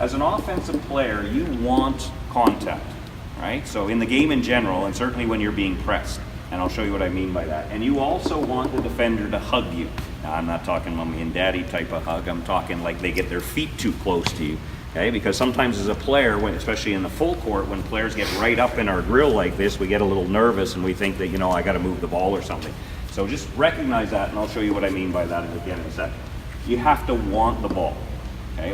as an offensive player, you want contact, right? So in the game in general, and certainly when you're being pressed, and I'll show you what I mean by that. And you also want the defender to hug you. Now, I'm not talking mommy and daddy type of hug. I'm talking like they get their feet too close to you. Okay, because sometimes as a player, especially in the full court, when players get right up in our grill like this, we get a little nervous and we think that, I got to move the ball or something. So just recognize that, and I'll show you what I mean by that again in a second. You have to want the ball. Okay,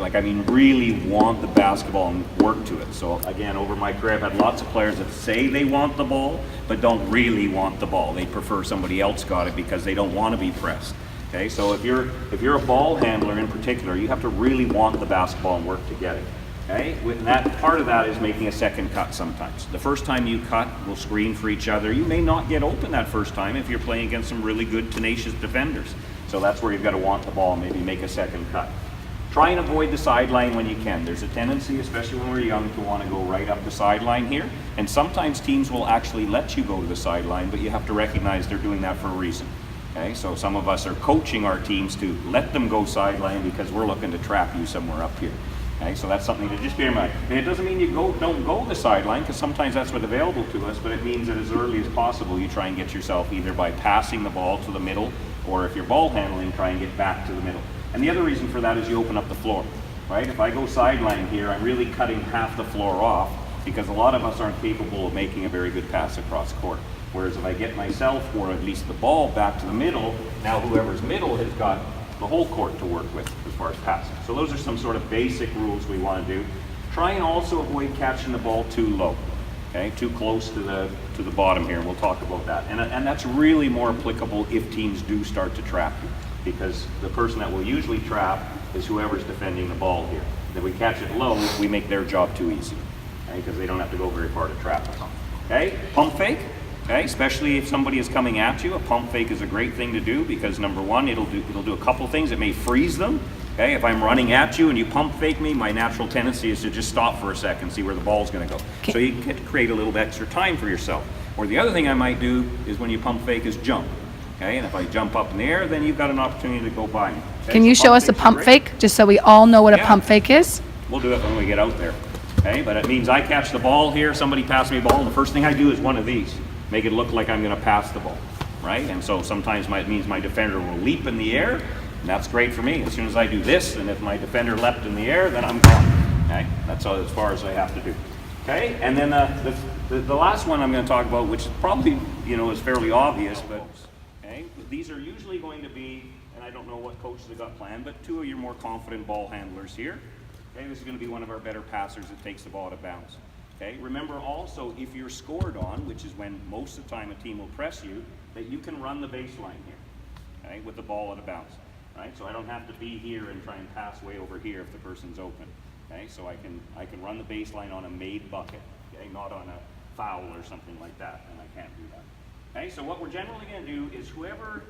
really want the basketball and work to it. So again, over my career, I've had lots of players that say they want the ball, but don't really want the ball. They prefer somebody else got it because they don't want to be pressed. Okay, so if you're a ball handler in particular, you have to really want the basketball and work to get it. Okay, and that part of that is making a second cut sometimes. The first time you cut, we'll screen for each other. You may not get open that first time if you're playing against some really good, tenacious defenders. So that's where you've got to want the ball, maybe make a second cut. Try and avoid the sideline when you can. There's a tendency, especially when we're young, to want to go right up the sideline here. And sometimes teams will actually let you go to the sideline, but you have to recognize they're doing that for a reason. Okay, so some of us are coaching our teams to let them go sideline because we're looking to trap you somewhere up here. Okay, so that's something to just bear in mind. And it doesn't mean you don't go the sideline, because sometimes that's what's available to us, but it means that as early as possible you try and get yourself either by passing the ball to the middle, or if you're ball handling, try and get back to the middle. And the other reason for that is you open up the floor, right? If I go sideline here, I'm really cutting half the floor off, because a lot of us aren't capable of making a very good pass across court. Whereas if I get myself, or at least the ball, back to the middle, now whoever's middle has got the whole court to work with as far as passing. So those are some sort of basic rules we want to do. Try and also avoid catching the ball too low, okay? Too close to the bottom here, and we'll talk about that. And that's really more applicable if teams do start to trap you, because the person that will usually trap is whoever's defending the ball here. If we catch it low, we make their job too easy, okay? Because they don't have to go very far to trap us. Okay, pump fake. Okay, especially if somebody is coming at you, a pump fake is a great thing to do, because number one, it'll do a couple things. It may freeze them. Okay, if I'm running at you and you pump fake me, my natural tendency is to just stop for a second, see where the ball's going to go. Okay. So you get to create a little bit extra time for yourself. Or the other thing I might do is when you pump fake is jump. Okay, and if I jump up in the air, then you've got an opportunity to go by me. Okay? Can you show us a pump fake, just so we all know what a pump fake is? We'll do it when we get out there. Okay, but it means I catch the ball here, somebody passes me a ball, and the first thing I do is one of these. Make it look like I'm going to pass the ball, right? And so sometimes it means my defender will leap in the air, and that's great for me. As soon as I do this, and if my defender leapt in the air, then I'm gone. Okay, that's all as far as I have to do. Okay, and then the last one I'm going to talk about, which is probably is fairly obvious, but okay, these are usually going to be, and I don't know what coaches have got planned, but two of your more confident ball handlers here. Okay, this is going to be one of our better passers that takes the ball out of bounds. Okay, remember also, if you're scored on, which is when most of the time a team will press you, that you can run the baseline here, okay, with the ball out of bounds, right? So I don't have to be here and try and pass way over here if the person's open, okay? So I can run the baseline on a made bucket, okay, not on a foul or something like that, and I can't do that. Okay, so what we're generally going to do is whoever,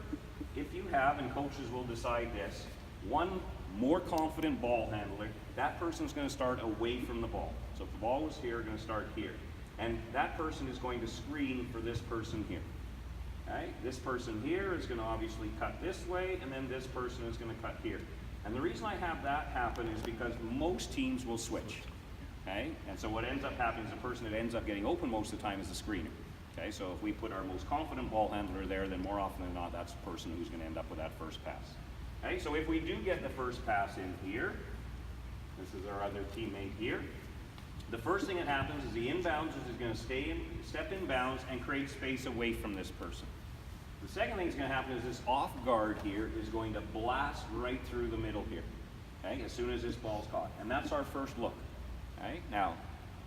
if you have, and coaches will decide this, one more confident ball handler, that person's going to start away from the ball. So if the ball was here, going to start here. And that person is going to screen for this person here. Okay? This person here is going to obviously cut this way, and then this person is going to cut here. And the reason I have that happen is because most teams will switch. Okay? And so what ends up happening is the person that ends up getting open most of the time is the screener. Okay? So if we put our most confident ball handler there, then more often than not, that's the person who's going to end up with that first pass. Okay? So if we do get the first pass in here, this is our other teammate here. The first thing that happens is the inbounds is going to step in bounds and create space away from this person. The second thing that's going to happen is this off guard here is going to blast right through the middle here, okay, as soon as this ball's caught. And that's our first look. Okay? Now,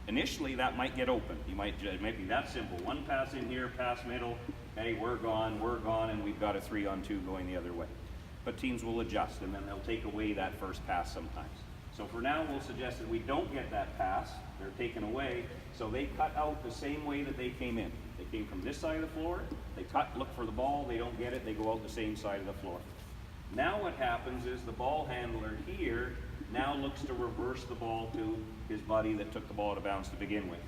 initially that might get open. It might be that simple. One pass in here, pass middle, hey, we're gone, and we've got a 3-on-2 going the other way. But teams will adjust, and then they'll take away that first pass sometimes. So for now, we'll suggest that we don't get that pass. They're taken away. So they cut out the same way that they came in. They came from this side of the floor. They cut, look for the ball. They don't get it. They go out the same side of the floor. Now what happens is the ball handler here now looks to reverse the ball to his buddy that took the ball out of bounds to begin with.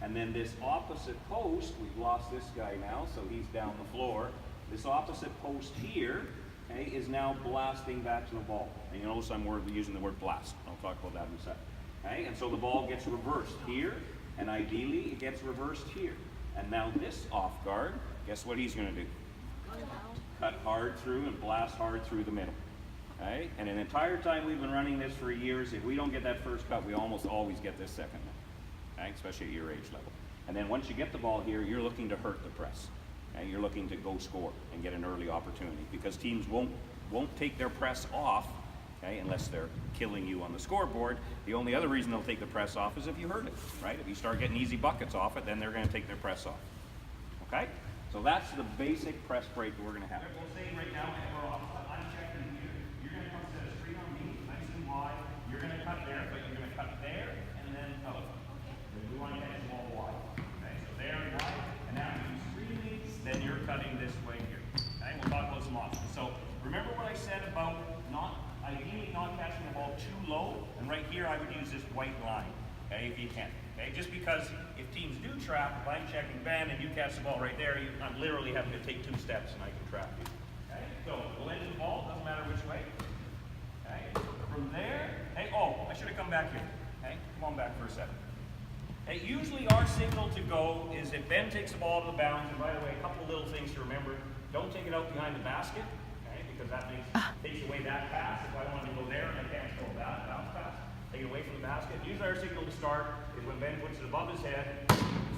And then this opposite post, we've lost this guy now, so he's down the floor. This opposite post here, okay, is now blasting back to the ball. And you notice I'm using the word blast. I'll talk about that in a second. Okay, and so the ball gets reversed here, and ideally it gets reversed here. And now this off guard, guess what he's going to do? Cut hard through and blast hard through the middle. Okay? And an entire time we've been running this for years, if we don't get that first cut, we almost always get this second one. Okay? Especially at your age level. And then once you get the ball here, you're looking to hurt the press. Okay? You're looking to go score and get an early opportunity because teams won't take their press off, okay, unless they're killing you on the scoreboard. The only other reason they'll take the press off is if you hurt it, right? If you start getting easy buckets off it, then they're going to take their press off. Okay? So that's the basic press break that we're going to have. We'll say right now, I'm checking here. You're going to come set a screen on me, nice and wide. You're going to cut there, but you're going to cut there and then out. Okay. We want to catch the ball wide. Okay, so there and wide. And now if you screen me, then you're cutting this way here. Okay, we'll talk about some options. So remember what I said about ideally not catching the ball too low, and right here I would use this white line, okay, if you can. Okay, just because if teams do trap, if I'm checking Ben and you catch the ball right there, I'm literally having to take 2 steps and I can trap you. Okay, so we'll into the ball, doesn't matter which way. Okay, from there, hey, oh, I should have come back here. Okay, come on back for a second. Hey, usually our signal to go is if Ben takes the ball to the bounds, and by the way, a couple of little things to remember. Don't take it out behind the basket, okay, because that takes away that pass. If I want to go there and I can't go that bounce pass, take it away from the basket. Usually our signal to start is when Ben puts it above his head,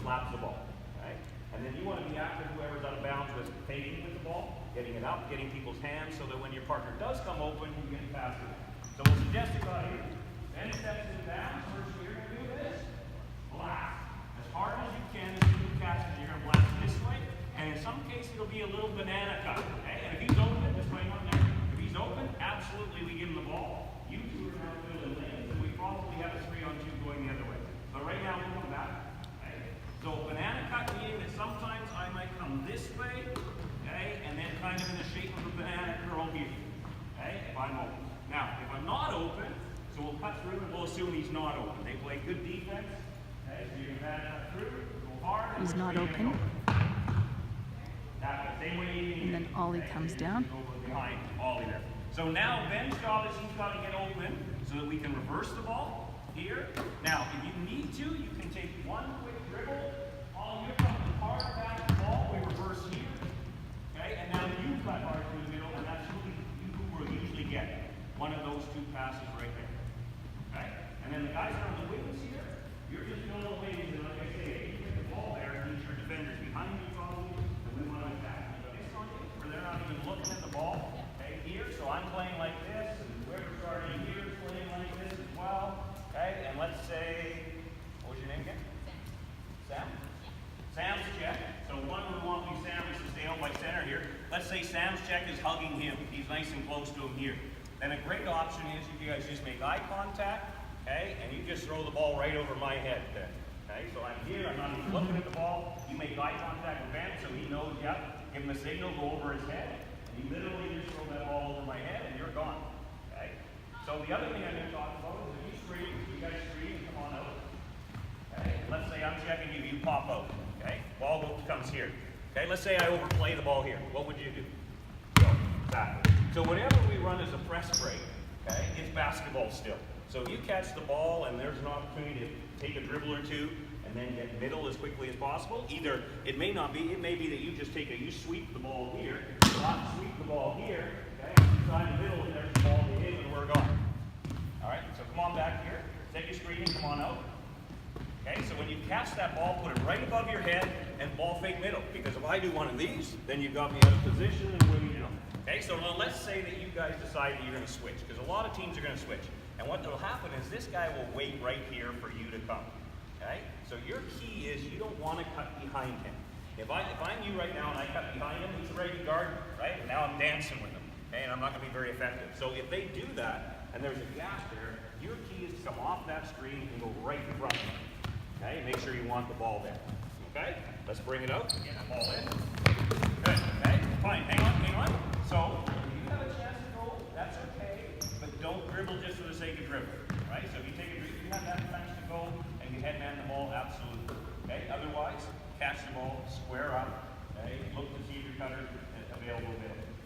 slaps the ball, right? And then you want to be after whoever's out of bounds with fading with the ball, getting it up, getting people's hands so that when your partner does come open, you get faster. So we'll suggest it right here. Ben steps in bounds. First, you're going to do this. Blast. As hard as you can catch it, you're going to blast this way. And in some cases, it'll be a little banana cut. Okay? And if he's open, this way on there. If he's open, absolutely we give him the ball. You two are now filling lanes, and we probably have a 3-on-2 going the other way. But right now, we'll come back. Okay? So banana cut meaning that sometimes I might come this way, okay, and then kind of in the shape of a banana curl here. Okay? If I'm open. Now, if I'm not open, so we'll cut through and we'll assume he's not open. They play good defense. Okay, so you can cut through, go hard. He's not open. And then Ollie comes down. Behind Ollie there. So now Ben's job is he's got to get open so that we can reverse the ball here. Now, if you need to, you can take one quick dribble. Ollie, you're coming hard back the ball. We reverse here. Okay, and now you cut hard through the middle, and that's who will usually get one of those 2 passes right there. Okay, and then the guys that are on the wings here, you're just going to wings, and like I say, you get the ball there, and your defenders behind you probably. We want to attack. Where they're not even looking at the ball. Okay, here, so I'm playing like this, and whoever's starting here is playing like this as well. Okay, and let's say, what was your name again? Sam? Sam's check. So one would want me, Sam, is to stay out by center here. Let's say Sam's check is hugging him. He's nice and close to him here. Then a great option is you guys just make eye contact, okay, and you just throw the ball right over my head then. Okay, so I'm here, I'm not even looking at the ball. You make eye contact with Ben so he knows, yep, give him a signal, go over his head. And you literally just throw that ball over my head and you're gone. Okay? So the other thing I'm going to talk about is if you screen, you guys screen, come on out. Okay? Let's say I'm checking you, you pop out. Okay? Ball comes here. Okay, let's say I overplay the ball here. What would you do? Go. Exactly. So whatever we run as a press break, okay, it's basketball still. So if you catch the ball and there's an opportunity to take a dribble or 2 and then get middle as quickly as possible, either it may not be, it may be that you just you sweep the ball here, not sweep the ball here, okay, you find the middle and there's the ball to hit and we're gone. All right, so come on back here, take your screening, come on out. Okay, so when you catch that ball, put it right above your head and ball fake middle, because if I do one of these, then you've got me out of position and where you know. Okay, so now let's say that you guys decide that you're going to switch, because a lot of teams are going to switch. And what will happen is this guy will wait right here for you to come. Okay? So your key is you don't want to cut behind him. If I'm you right now and I cut behind him, he's ready to guard me, right? And now I'm dancing with him. Okay? And I'm not going to be very effective. So if they do that and there's a gap there, your key is to come off that screen and go right in front of him. Okay? Make sure you want the ball there. Okay? Let's bring it out. Get the ball in. Good. Okay? Fine. Hang on. So if you have a chance to go, that's okay. But don't dribble just for the sake of dribble, right? So if you have that chance to go and you headman the ball, absolutely. Okay. Otherwise, catch the ball, square up. Okay. Look to see if your cutter available.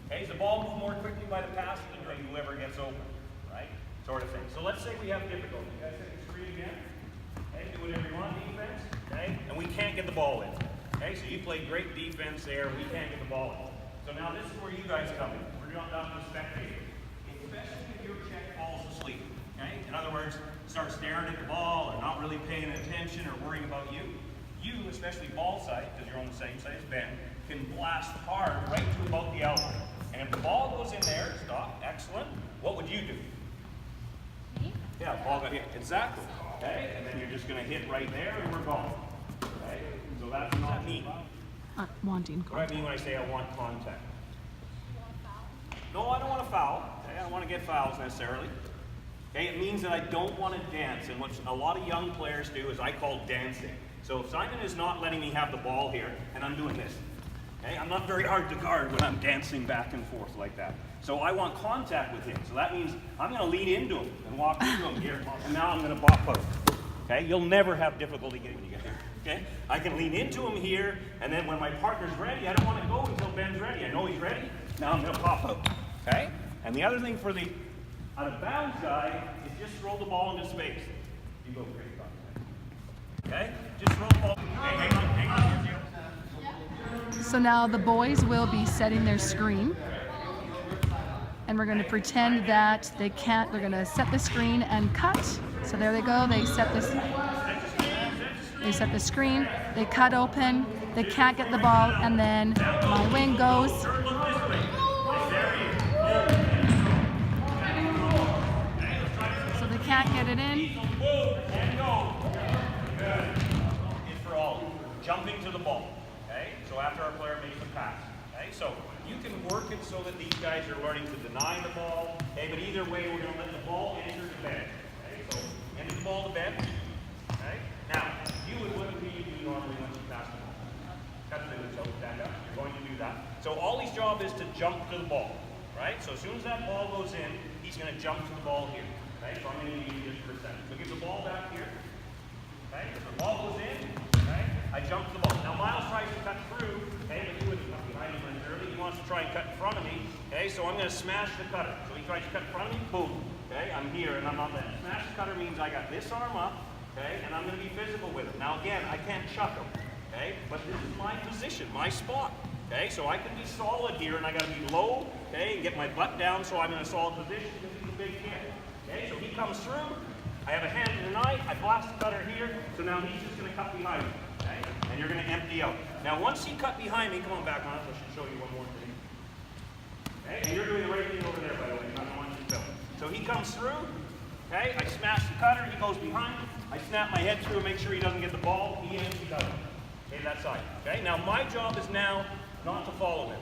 Okay. So the ball moves more quickly by the pass than whoever gets open, right? Sort of thing. So let's say we have difficulty. You guys take a screen again. Okay, do whatever you want, defense. Okay, and we can't get the ball in. Okay, so you played great defense there. We can't get the ball in. So now this is where you guys come in. We're not the spectator. Especially if your check falls asleep. Okay? In other words, start staring at the ball or not really paying attention or worrying about you. You, especially ball side, because you're on the same side as Ben, can blast hard right to about the elbow. And if the ball goes in there, stop, excellent. What would you do? Me? Yeah, ball got hit. Exactly. Okay? And then you're just going to hit right there and we're gone. Okay? So that's not me. Wanting What do I mean when I say I want contact? No, I don't want to foul. Okay? I don't want to get fouls necessarily. Okay? It means that I don't want to dance. And what a lot of young players do is I call dancing. So if Simon is not letting me have the ball here, and I'm doing this, okay? I'm not very hard to guard when I'm dancing back and forth like that. So I want contact with him. So that means I'm going to lean into him and walk into him here, and now I'm going to bop out. Okay? You'll never have difficulty getting when you get here. Okay? I can lean into him here, and then when my partner's ready, I don't want to go until Ben's ready. I know he's ready. Now I'm going to pop out. Okay? And the other thing for the out of bounds guy is just throw the ball into space. You go great. Okay? Just throw the ball. Hey, hang on. So now the boys will be setting their screen. And we're going to pretend that they can't, they're going to set the screen and cut. So there they go, they set the screen, they cut open, they can't get the ball, and then my wing goes. So they can't get it in. Is for all jumping to the ball. Okay? So after our player makes the pass. Okay? So you can work it so that these guys are learning to deny the ball. Okay? But either way, we're going to let the ball enter the bench. Okay? So enter the ball to bench. Okay? Now, what do you do normally once you pass the ball? Cut the so stand up. You're going to do that. So Ollie's job is to jump to the ball. Right? So as soon as that ball goes in, he's going to jump to the ball here. Okay? So I'm going to use this percentage. So give the ball back here. Okay, if the ball goes in, okay, I jump to the ball. Now Miles tries to cut through, okay, but he wouldn't cut behind him early. He wants to try and cut in front of me, okay, so I'm going to smash the cutter. So he tries to cut in front of me, boom, okay, I'm here and I'm not letting. Smash the cutter means I got this arm up, okay, and I'm going to be physical with him. Now again, I can't chuck him, okay, but this is my position, my spot, okay, so I can be solid here and I got to be low, okay, and get my butt down so I'm in a solid position because he's a big kid, okay, so he comes through. I have a hand in the knife, I blast the cutter here, so now he's just going to cut behind me, okay? And you're going to empty out. Now once he cut behind me, come on back on us, I should show you one more thing. Okay, and you're doing the right thing over there, by the way, I don't want you to film. So he comes through, okay, I smash the cutter, he goes behind, I snap my head through and make sure he doesn't get the ball, he empties out. Okay, that side. Okay, now my job is now not to follow him.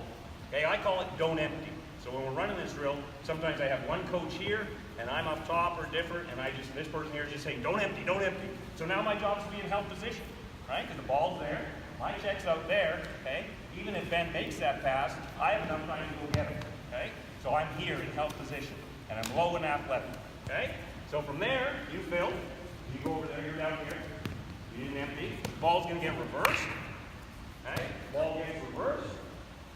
Okay, I call it don't empty. So when we're running this drill, sometimes I have one coach here, and I'm up top or different, and this person here is just saying, don't empty, don't empty. So now my job is to be in held position, right? Because the ball's there, my check's out there, okay? Even if Ben makes that pass, I have enough time to go get it, okay? So I'm here in held position, and I'm low and athletic, okay? So from there, you fill, you go over there, you're down here, you didn't empty, the ball's gonna get reversed, okay? Ball gets reversed,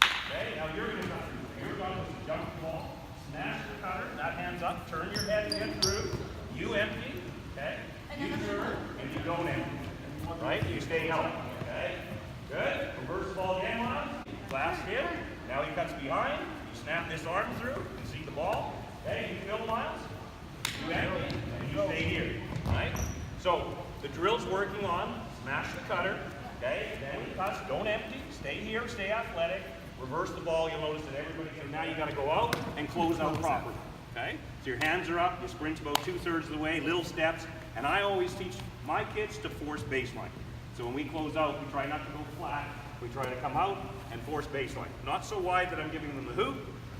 okay? Now you're gonna cut through. Your job is to jump the ball, smash the cutter, that hand's up, turn your head and get through. You empty, okay? You turn, and you don't empty. Right? You stay held. Okay? Good. Reverse the ball again, Miles. Last hit. Now he cuts behind. You snap this arm through. You see the ball. Okay? You fill, Miles. You empty, and you stay here. Right? So the drill's working on smash the cutter. Okay? Then he cuts. Don't empty. Stay here. Stay athletic. Reverse the ball, you'll notice that everybody, so now you got to go out and close out properly, okay? So your hands are up, you sprint about 2/3 of the way, little steps, and I always teach my kids to force baseline. So when we close out, we try not to go flat, we try to come out and force baseline. Not so wide that I'm giving them the hoop,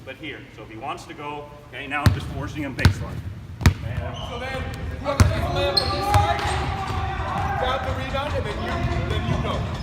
but here. So if he wants to go, okay, now I'm just forcing him baseline. Okay, so then, whoever takes the layup on this side, grab the rebound, and then you go.